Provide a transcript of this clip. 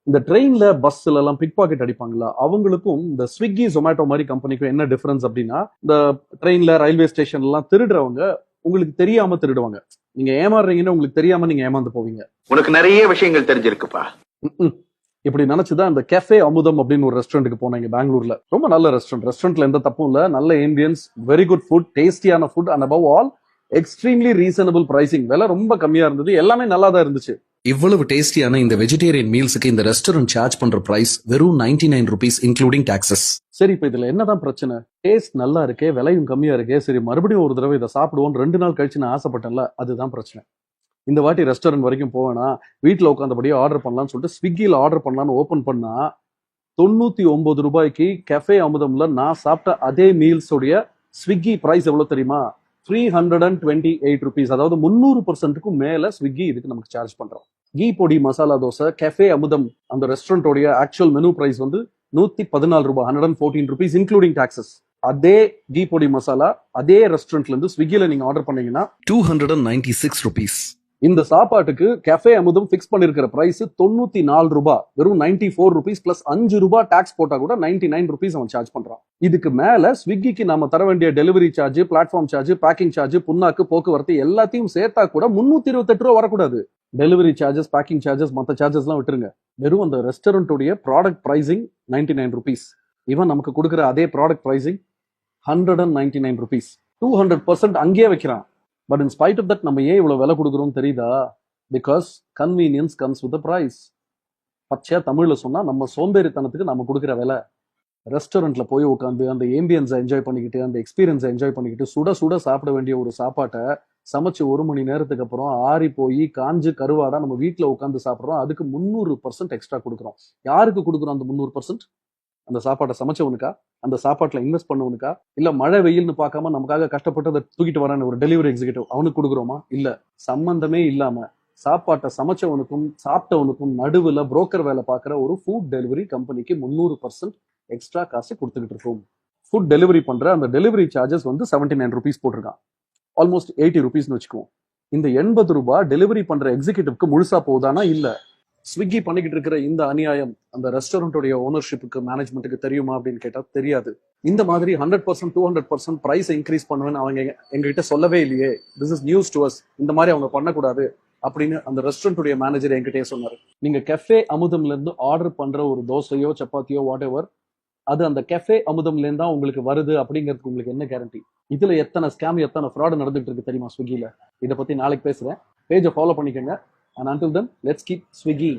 இந்த ட்ரெயின்ல பஸ்ல எல்லாம் பிக் பாக்கெட் அடிப்பாங்களா, அவங்களுக்கும் இந்த ஸ்விக்கி ஜொமேட்டோ மாதிரி கம்பெனிக்கும் என்ன டிஃபரன்ஸ் அப்படின்னா, இந்த ட்ரெயின்ல ரயில்வே ஸ்டேஷன்ல எல்லாம் திருடுறவங்க உங்களுக்கு தெரியாம திருடுவாங்க. நீங்க ஏமாறுறீங்கன்னு உங்களுக்கு தெரியாம நீங்க ஏமாந்து போவீங்க. உனக்கு நிறைய விஷயங்கள் தெரிஞ்சிருக்குப்பா. இப்படி நினைச்சுதான் இந்த கெஃபே அமுதம் அப்படின்னு ஒரு ரெஸ்டாரண்ட்டுக்கு போனேன் இங்க பெங்களூர்ல. ரொம்ப நல்ல ரெஸ்டாரண்ட்ல எந்த தப்பும் இல்ல. நல்ல இந்தியன்ஸ், வெரி குட் ஃபுட், டேஸ்டியான food and above all extremely reasonable pricing. விலை ரொம்ப கம்மியா இருந்தது, எல்லாமே நல்லா தான் இருந்துச்சு. இவ்வளவு டேஸ்டியான இந்த வெஜிடேரியன் மீல்ஸுக்கு இந்த ரெஸ்டாரண்ட் சார்ஜ் பண்ற பிரைஸ் வெறும் 99 rupees இன்க்ளூடிங் டாக்ஸஸ். சரி, இப்ப இதுல என்னதான் பிரச்சனை? டேஸ்ட் நல்லா இருக்கே, விலையும் கம்மியா இருக்கே, சரி மறுபடியும் ஒரு தடவை இதை சாப்பிடுவோம் 2 நாள் கழிச்சு நான் ஆசைப்பட்டேன்ல, அதுதான் பிரச்சனை. இந்த வாட்டி ரெஸ்டாரண்ட் வரைக்கும் போவேனா, வீட்டுல உட்காந்தபடியே ஆர்டர் பண்ணலாம்னு சொல்லிட்டு ஸ்விக்கியில ஆர்டர் பண்ணலாம்னு ஓபன் பண்ணா 99 ரூபாய்க்கு கெஃபே அமுதம்ல நான் சாப்பிட்ட அதே மீல்ஸ் உடைய ஸ்விக்கி பிரைஸ் எவ்வளவு தெரியுமா? 328 rupees. அதாவது 300%க்கும் மேல ஸ்விக்கி இதுக்கு நமக்கு சார்ஜ் பண்றோம். கீ பொடி மசாலா தோசை கெஃபே அமுதம் அந்த ரெஸ்டாரண்டோடைய ஆக்சுவல் மெனு பிரைஸ் வந்து 114 ரூபாய், 114 rupees இன்க்ளூடிங் டாக்ஸஸ். அதே கீ பொடி மசாலா அதே ரெஸ்டாரண்ட்ல இருந்து ஸ்விக்கில நீங்க ஆர்டர் பண்ணீங்கன்னா 296 rupees. இந்த சாப்பாட்டுக்கு கெஃபே அமுதம் பிக்ஸ் பண்ணிருக்கிற பிரைஸ் 94 ரூபாய், வெறும் 94 rupees பிளஸ் 5 ரூபாய் டாக்ஸ் போட்டா கூட 99 rupees அவன் சார்ஜ் பண்றான். இதுக்கு மேல ஸ்விக்கிக்கு நாம தர வேண்டிய delivery charge, platform charge, packing charge, புண்ணாக்கு, போக்குவரத்து எல்லாத்தையும் சேர்த்தா கூட 328 ரூபா வரக்கூடாது. டெலிவரி சார்ஜஸ், பேக்கிங் சார்ஜஸ், மற்ற சார்ஜஸ் எல்லாம் விட்டுருங்க. வெறும் அந்த ரெஸ்டாரண்டோடைய ப்ராடக்ட் பிரைசிங் 99 rupees. இவன் நமக்கு கொடுக்குற அதே ப்ராடக்ட் பிரைசிங் 199 rupees. 200% அங்கேயே வைக்கிறான். But in spite of that நம்ம ஏன் இவ்வளவு விலை கொடுக்குறோம் தெரியுதா? Because convenience comes with price. பச்சையா தமிழ்ல சொன்னா நம்ம சோம்பேறித்தனத்துக்கு நம்ம கொடுக்குற விலை. ரெஸ்டாரண்ட்ல போய் உட்காந்து அந்த ஏம்பியன்ஸை என்ஜாய் பண்ணிக்கிட்டு, அந்த எக்ஸ்பீரியன்ஸை என்ஜாய் பண்ணிக்கிட்டு, சுட சுட சாப்பிட வேண்டிய ஒரு சாப்பாட்டை சமைச்சு 1 மணி நேரத்துக்கு அப்புறம் ஆறி போய் காஞ்சு கருவாடா நம்ம வீட்டுல உட்காந்து சாப்பிடுறோம். அதுக்கு 300% எக்ஸ்ட்ரா கொடுக்குறோம். யாருக்கு கொடுக்குறோம் அந்த 300%? அந்த சாப்பாட்டை சமைச்சவனுக்கா? அந்த சாப்பாட்டுல இன்வெஸ்ட் பண்ணவனுக்கா? இல்ல மழை வெயில்னு பார்க்காம நமக்காக கஷ்டப்பட்டு அதை தூக்கிட்டு வரான ஒரு டெலிவரி எக்ஸிகியூட்டிவ் அவனுக்கு கொடுக்குறோமா? இல்ல. சம்பந்தமே இல்லாம சாப்பாட்டை சமைச்சவனுக்கும் சாப்பிட்டவனுக்கும் நடுவுல புரோக்கர் வேலை பார்க்குற ஒரு ஃபுட் டெலிவரி கம்பெனிக்கு 300% எக்ஸ்ட்ரா காசு கொடுத்துக்கிட்டு இருக்கோம். ஃபுட் டெலிவரி பண்ற அந்த டெலிவரி சார்ஜஸ் வந்து 79 rupees போட்டிருக்கான். ஆல்மோஸ்ட் 80 rupeesனு வச்சுக்குவோம். இந்த 80 ரூபாய் டெலிவரி பண்ற எக்ஸிகியூட்டிவ்க்கு முழுசா போகுதானா? இல்ல. ஸ்விக்கி பண்ணிக்கிட்டு இருக்கிற இந்த அநியாயம் அந்த ரெஸ்டாரண்டோடைய ஓனர்ஷிப்புக்கு, மேனேஜ்மெண்ட்டுக்கு தெரியுமா அப்படின்னு கேட்டா தெரியாது. இந்த மாதிரி 100% 200% பிரைஸ் இன்க்ரீஸ் பண்ணுவேன்னு அவங்க எங்ககிட்ட சொல்லவே இல்லையே. This is news to us. இந்த மாதிரி அவங்க பண்ணக்கூடாது அப்படின்னு அந்த ரெஸ்டாரண்டோடைய மேனேஜர் என்கிட்டயே சொன்னாரு. நீங்க கெஃபே அமுதம்ல இருந்து ஆர்டர் பண்ற ஒரு தோசையோ சப்பாத்தியோ வாட் எவர், அது அந்த கெஃபே அமுதம்ல இருந்தா உங்களுக்கு வருது அப்படிங்கிறதுக்கு உங்களுக்கு என்ன கேரண்டி? இதுல எத்தனை ஸ்கேம், எத்தனை ஃப்ராட் நடந்துட்டு இருக்கு தெரியுமா ஸ்விக்கில? இதை பத்தி நாளைக்கு பேசுறேன். பேஜை ஃபாலோ பண்ணிக்கோங்க. And until then, let's keep Swiggy.